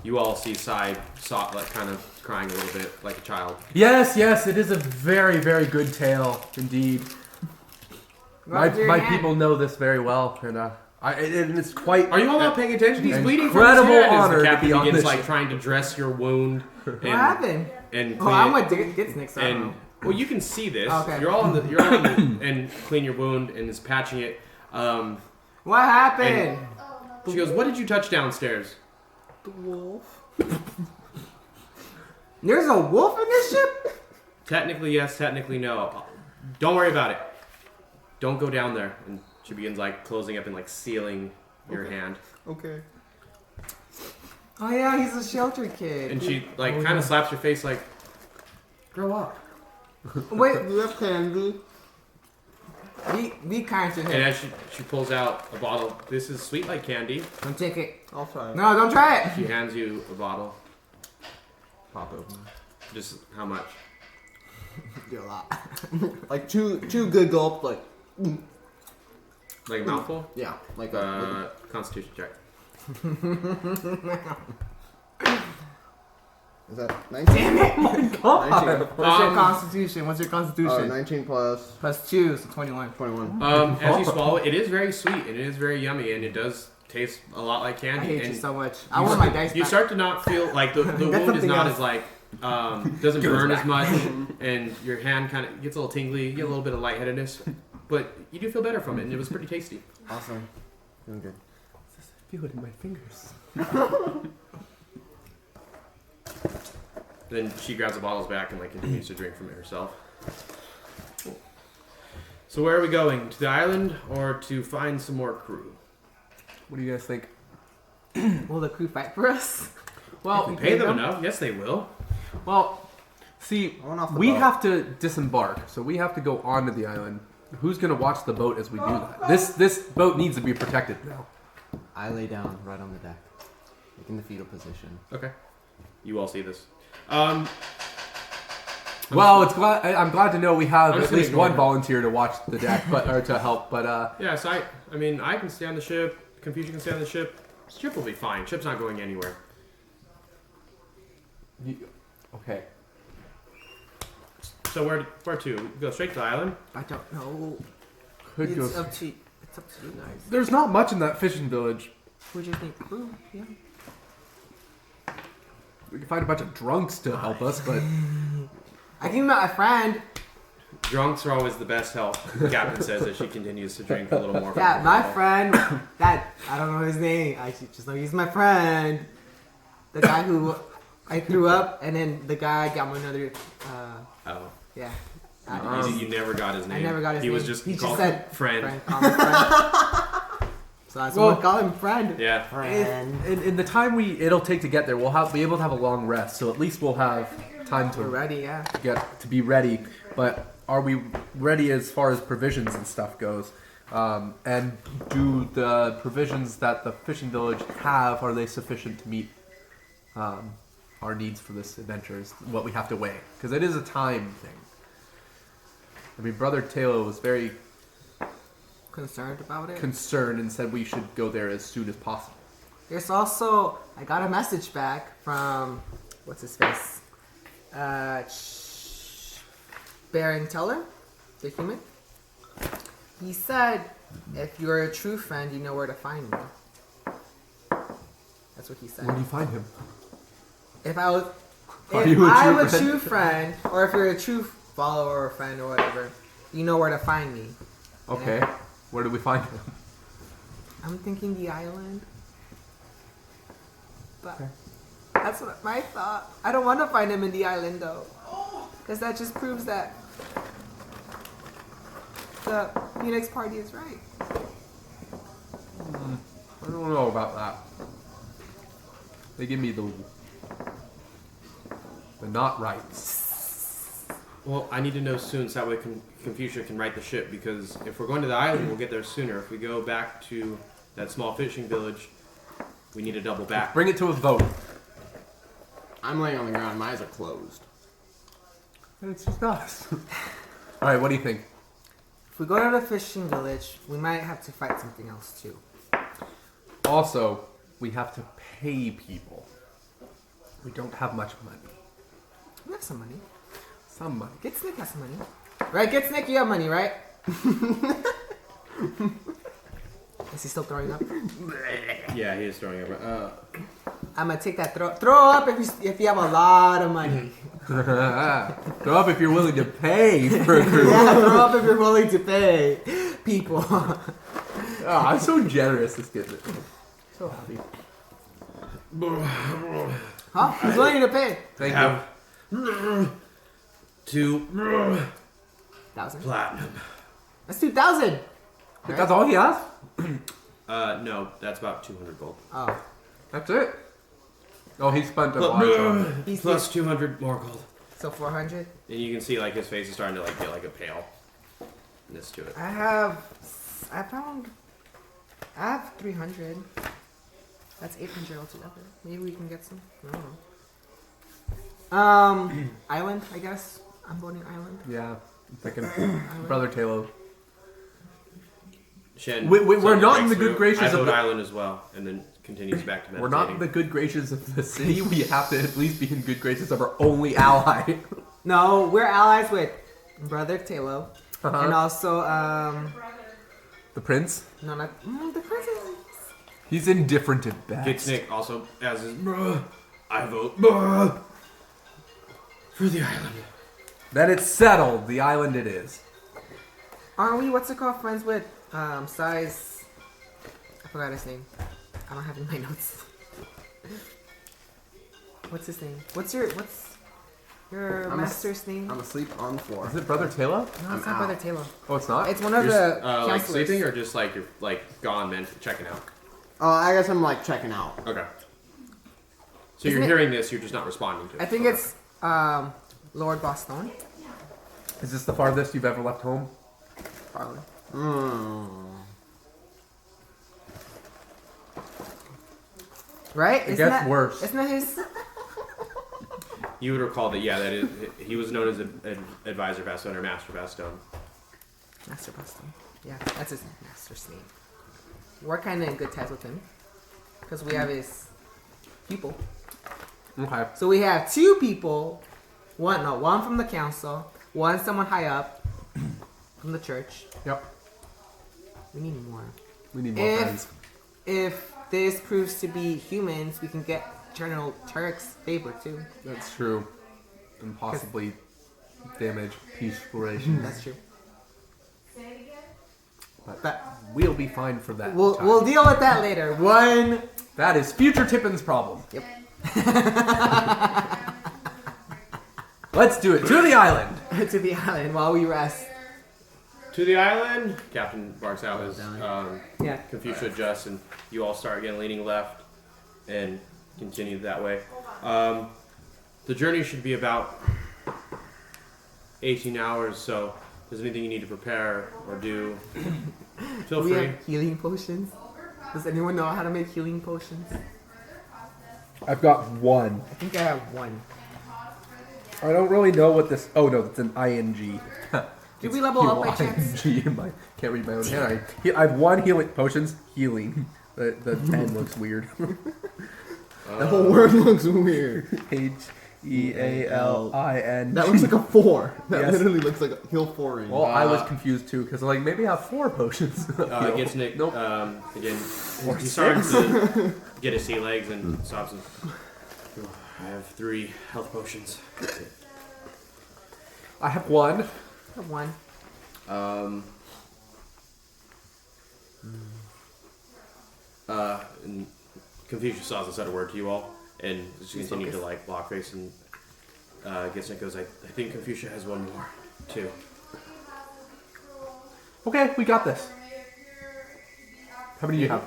You all see Sai like kind of crying a little bit like a child. Yes, it is a very, very good tale indeed. My people know this very well, and it's quite. Are you all not paying attention? He's bleeding from his incredible head as honor the to captain be on begins this like ship. trying to dress your wound. What happened? And Oh, clean I'm it. with Gitsnick, so I don't And know. well, you can see this. Okay. You're all in the and clean your wound and is patching it. What happened? She goes, "What did you touch downstairs?" The wolf. There's a wolf in this ship? Technically yes, technically no. Don't worry about it. Don't go down there. And she begins like closing up and like sealing your hand. Okay. Oh yeah, he's a shelter kid. And she like kind of slaps your face like, "Grow up." Wait, You have candy. be kind to And him. as she pulls out a bottle, this is sweet like candy. Don't take it. I'll try. No, don't try it. She hands you a bottle. Pop open. Just how much? Do a lot. Like two good gulps. Like Like a mouthful? yeah. Like Constitution check. is that 19? Damn it! 19. What's your constitution? What's your constitution? 19 plus Plus 2, so 21. 21. As you swallow it, it is very sweet and it is very yummy and it does taste a lot like candy. I hate and you so much. I want my dice you back. start to not feel like the wound is something not else. as like doesn't burn as much, and your hand kind of gets a little tingly. You get a little bit of lightheadedness, but you do feel better from it, and it was pretty tasty. Awesome. Doing good. I feel it in my fingers. Then she grabs the bottles back and like continues to drink from it herself. So where are we going? To the island or to find some more crew? What do you guys think? Will the crew fight for us? Well, If we pay them enough, yes, they will. Well, see, I went off the we boat. have to disembark, so we have to go onto the island. Who's gonna watch the boat as we do that? This boat needs to be protected now. I lay down right on the deck, like in the fetal position. Okay. You all see this. Well, I'm glad to know we have I'm at just gonna least ignore one her. volunteer to watch the deck, or to help. But Yeah, so I mean, I can stay on the ship. Confucius can stay on the ship. Ship will be fine. Ship's not going anywhere. okay. So where to? Go straight to the island? I don't know. Could go. It's up to you guys. There's not much in that fishing village. Who do you think? Crew? Yeah. We can find a bunch of drunks to help us, but I can meet my friend. Drunks are always the best help. The captain says as she continues to drink a little more. from Yeah, her my bottle. friend, that I don't know his name. I just know he's my friend. The guy who I threw up, and then the guy got me another. Oh. Yeah. You never got his name. I never got his he name. was just he called just said friend. Call me friend. So that's why I call him friend. Yeah. In the time it'll take to get there, we'll be able to have a long rest. So at least we'll have time We're to ready, yeah. be ready. But are we ready as far as provisions and stuff goes? And do the provisions that the fishing village have, are they sufficient to meet our needs for this adventure? Is what we have to weigh, because it is a time thing. I mean, Brother Taylor was very Concerned about it. concerned and said we should go there as soon as possible. There's also I got a message back from what's his face, Baron Teller, the human. He said, "If you're a true friend, you know where to find me." That's what he said. Where do you find him? If I was, Are if you a I'm true a friend? true friend, or if you're a true follower or friend or whatever, you know where to find me. Okay. Where do we find him? I'm thinking the island. But Okay. that's what my thought. I don't want to find him in the island though. Because that just proves that the Phoenix party is right. I don't know about that. They give me the not rights. Well, I need to know soon so that way Confucius can right the ship, because if we're going to the island, we'll get there sooner. If we go back to that small fishing village, we need to double back. Bring it to a vote. I'm laying on the ground. My eyes are closed. It's just us. All right. What do you think? If we go to the fishing village, we might have to fight something else too. Also, we have to pay people. We don't have much money. We have some money. Some money. Get Snick has some money. Right, Get Snick, you have money, right? Is he still throwing up? Yeah, he is throwing up. I'm gonna take that throw up if you have a lot of money. Throw up if you're willing to pay for a group. Yeah, throw up if you're willing to pay people. Oh, I'm so generous. This kid. So happy. Huh? He's willing to pay. Thank Have you. 1,000. platinum. That's 2,000. That's all he has. No, that's about 200 gold. Oh, That's it. Oh, he spent a lot of time. he's Plus 200 more gold. so 400. And you can see like his face is starting to like get like a paleness to it. I have 300. That's 800 altogether. Maybe we can get some. I don't know. Island, I guess. I'm voting island. Yeah. I'm thinking Brother Taylor. Shen, We're not in the breaks good through. graces I of vote the- island as well, and then continues back to meditating. We're not in the good graces of the city. We have to at least be in good graces of our only ally. No, we're allies with Brother Taylor. Uh-huh. And also, The prince. no, not the princess. He's indifferent at best. Gitsnick also as his bruh. I vote bruh for the island. Then it's settled. The island it is. Aren't we, what's it called, friends with, Size, I forgot his name. I don't have it in my notes. What's his name? What's your master's name? I'm asleep on the floor. Is it Brother Taylor? No, it's I'm not out. Brother Taylor. Oh, it's not. It's one of You're the like counselors. sleeping, or just like you're like gone, man, checking out. Oh, I guess I'm like checking out. Okay. So Isn't you're it- hearing this, you're just not responding to it. I think Okay. it's, Lord Boston. Is this the farthest you've ever left home? Probably. Right? It gets worse. Isn't that his? You would recall that, yeah, that is, he was known as an advisor Vastone or Master Vastone. Master Boston. Yeah, that's his master's name. We're kind of in good ties with him. Because we have his people. Okay. So we have two people. One from the council. One someone high up from the church. Yep. We need more. We need more If- friends. If this proves to be humans, we can get General Turk's favor too. That's true. And possibly damage inspiration. That's true. But we'll be fine for that. We'll time. we'll deal with that later. One. That is future Tippin's problem. Yep. Let's do it. To the island. To the island while we rest. To the island, Captain barks out as Yeah. Confucius adjusts, and you all start again leaning left and continue that way. The journey should be about 18 hours, so if there's anything you need to prepare or do, feel Do we free. have healing potions? Does anyone know how to make healing potions? I've got one. I think I have one. I don't really know what this. Oh no, it's an ing. Did we level up by chance? ING in my can't read my own handwriting. I have one healing potions. Healing. The 10 looks weird. The whole word looks weird. HEALIN. That looks like a 4. That Yes. literally looks like a heal 4 ring. Well, I was confused too because like maybe I have 4 potions. Gets Nick Nope. again. He starts to get his sea legs and stops and. I have 3 health potions. I have one. I have one. And Confucius saws a set of word to you all, and just continue to like block face and Gitsnick goes, I think Confucius has one more too. Okay, we got this. How many do you have?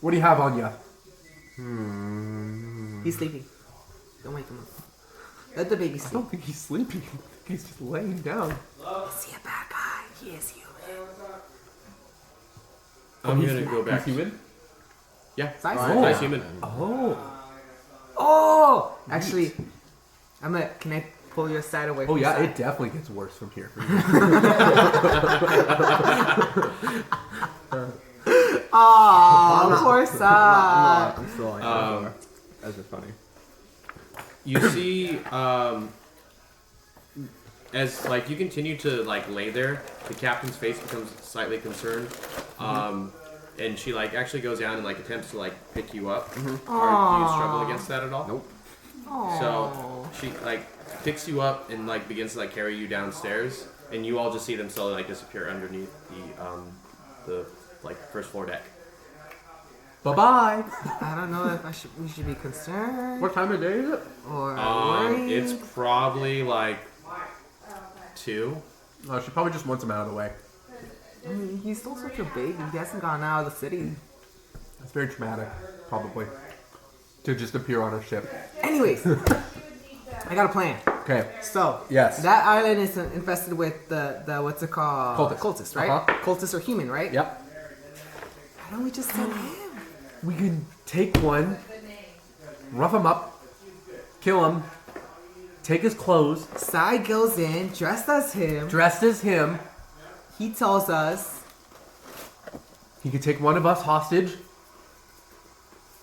What do you have on you? He's sleeping. Don't wake him up. Let the baby I sleep. don't think he's sleeping. I think he's just laying down. Is he a bad guy? He is human. I'm gonna go back. He's human? Yeah, Size? nice human. Oh. Oh! Actually, can I pull your side away from Oh yeah, your it definitely gets worse from here. Aw, poor side. I'm still like, that's just funny. You see, as like you continue to like lay there, the captain's face becomes slightly concerned, and she like actually goes down and like attempts to like pick you up. Do you struggle against that at all? Nope. So she like picks you up and like begins to like carry you downstairs, and you all just see them slowly like disappear underneath the like first floor deck. Bye bye. I don't know if we should be concerned What time of day is it? or worried. It's probably like 2. Oh, she probably just wants him out of the way. I mean, he's still such a baby. He hasn't gone out of the city. That's very traumatic, probably. To just appear on a ship. Anyways, I got a plan. Okay. So, Yes. that island is infested with the what's it called? Cultists. Cultists, right? Uh-huh. Cultists are human, right? Yep. Why don't we just send him? We can take one, rough him up, kill him, take his clothes, Sai goes in, dressed as him. dressed as him. He tells us, He could take one of us hostage.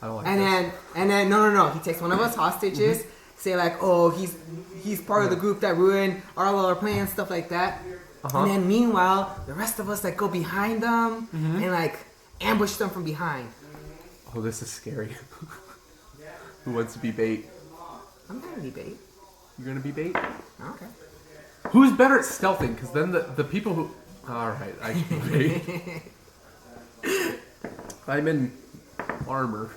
I don't like this. and then no. He takes one of us hostages. Say like, oh, he's part of the group that ruined all our plans, stuff like that. Uh-huh. And then meanwhile, the rest of us like go behind them and like ambush them from behind. Oh, this is scary. Who wants to be bait? I'm gonna be bait. You're gonna be bait? Okay. Who's better at stealthing? Because then the people who... Alright, I can be bait. I'm in armor.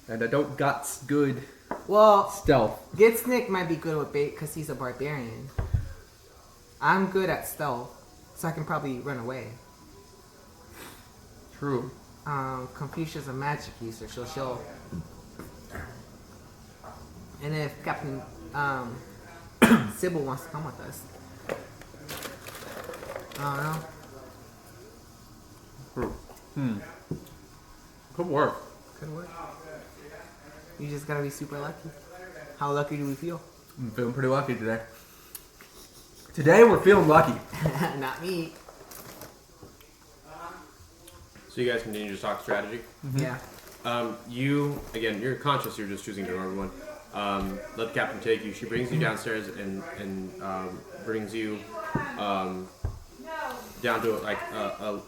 And I don't got good Well, stealth. Gitsnick might be good with bait because he's a barbarian. I'm good at stealth, so I can probably run away. True. Confucius a magic user, so she'll. And if Captain Sybil wants to come with us, I don't know. Good work. Could work. You just gotta be super lucky. How lucky do we feel? I'm feeling pretty lucky today. Today we're feeling lucky. Not me. So you guys continue to talk strategy. Yeah. You again, you're conscious. You're just choosing to ignore everyone. Let the captain take you. She brings you downstairs and brings you down to like a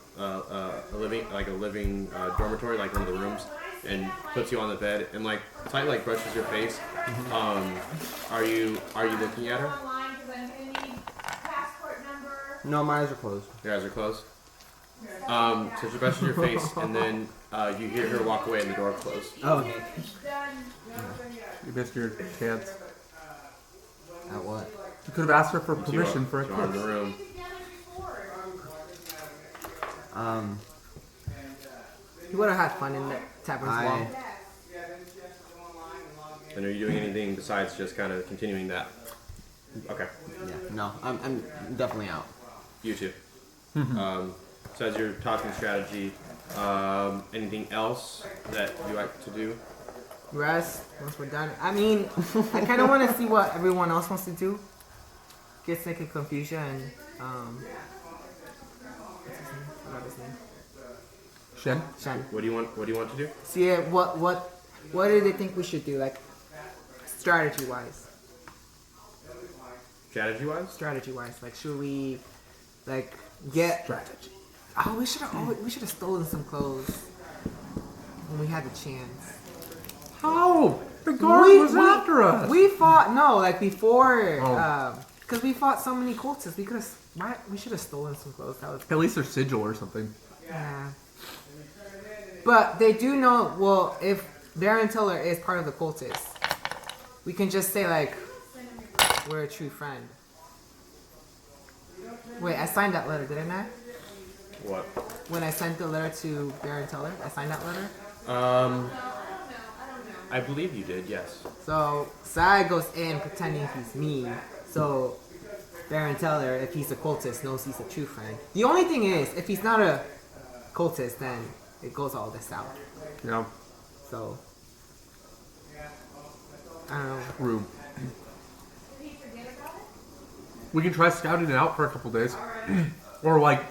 living dormitory, like one of the rooms. and puts you on the bed and like slightly like brushes your face. Are you looking at her? Online, 'cause I'm gonna need passport number. No, my eyes are closed. Your eyes are closed. So she brushes your face and then you hear her walk away and the door closed. Oh, okay. You missed your chance. At what? You could have asked her for So you permission for a are in the kiss. room. You would have had fun in the tavern's wall. And are you doing anything besides just kind of continuing that? Okay. Yeah. No, I'm definitely out. You too. So as you're talking strategy, anything else that you like to do? Rest once we're done. I mean, I kind of want to see what everyone else wants to do. Gets like a confusion. And, what's his name? I forgot his name. Shen? Shen. What do you want to do? See what do they think we should do? Like strategy wise. Strategy wise? Strategy wise. Like should we like get? Strategy. Oh, we should have stolen some clothes when we had the chance. How? The guard was after us. We fought like before, Oh. because we fought so many cultists. We should have stolen some clothes. That was At least there's sigil or something. yeah. But they do know. Well, if Baron Tiller is part of the cultists, we can just say like we're a true friend. Wait, I signed that letter, didn't I? What? When I sent the letter to Baron Tiller, I signed that letter. I believe you did. Yes. So Sai goes in pretending he's me. So Baron Teller, if he's a cultist, knows he's a true friend. The only thing is, if he's not a cultist, then it goes all this out. You know, So I don't know. true. We can try scouting it out for a couple days. Or like,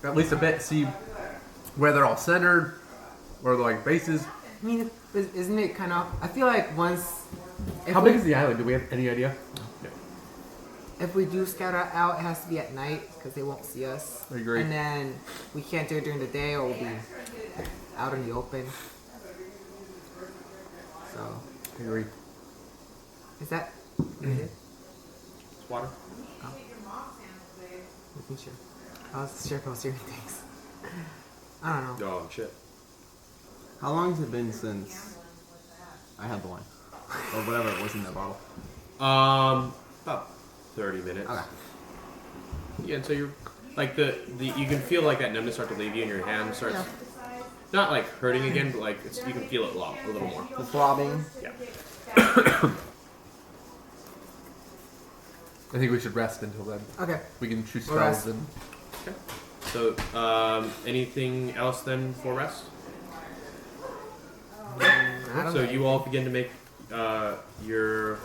at least a bit, see where they're all centered, where they're like bases. I mean, isn't it kind of? I feel like once. How big is the island? Do we have any idea? If we do scout it out, it has to be at night because they won't see us. I agree. And then we can't do it during the day, or we'll be out in the open. So I agree. is that? Is it? It's water. Making sure. I was sure if I was hearing things. I don't know. Oh shit. How long has it been since I had the wine? Or whatever it was in that bottle. About 30 minutes. Okay. Yeah, and so you're like the you can feel like that numbness start to leave you, and your hand starts not like hurting again, but like you can feel it a little more. The throbbing. Yeah. I think we should rest until then. Okay. We can choose We'll spells rest. and So anything else then for rest? I don't So know. you all begin to make your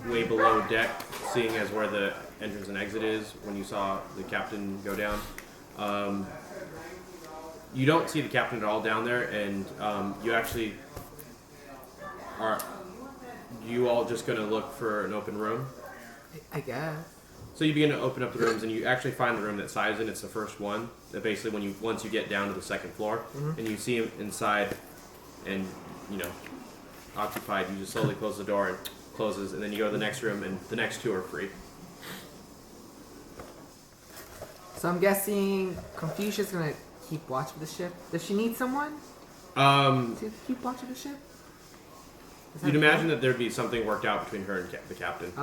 way below deck, seeing as where the entrance and exit is when you saw the captain go down. You don't see the captain at all down there, and you actually are you all just going to look for an open room? I guess. So you begin to open up the rooms, and you actually find the room that Sai's in. It's the first one. That basically, once you get down to the second floor, and you see him inside, and occupied, you just slowly close the door and closes, and then you go to the next room, and the next two are free. So I'm guessing Confucia's gonna keep watch of the ship. Does she need someone to keep watch of the ship? Is that You'd the imagine plan? that there'd be something worked out between her and the captain. Okay.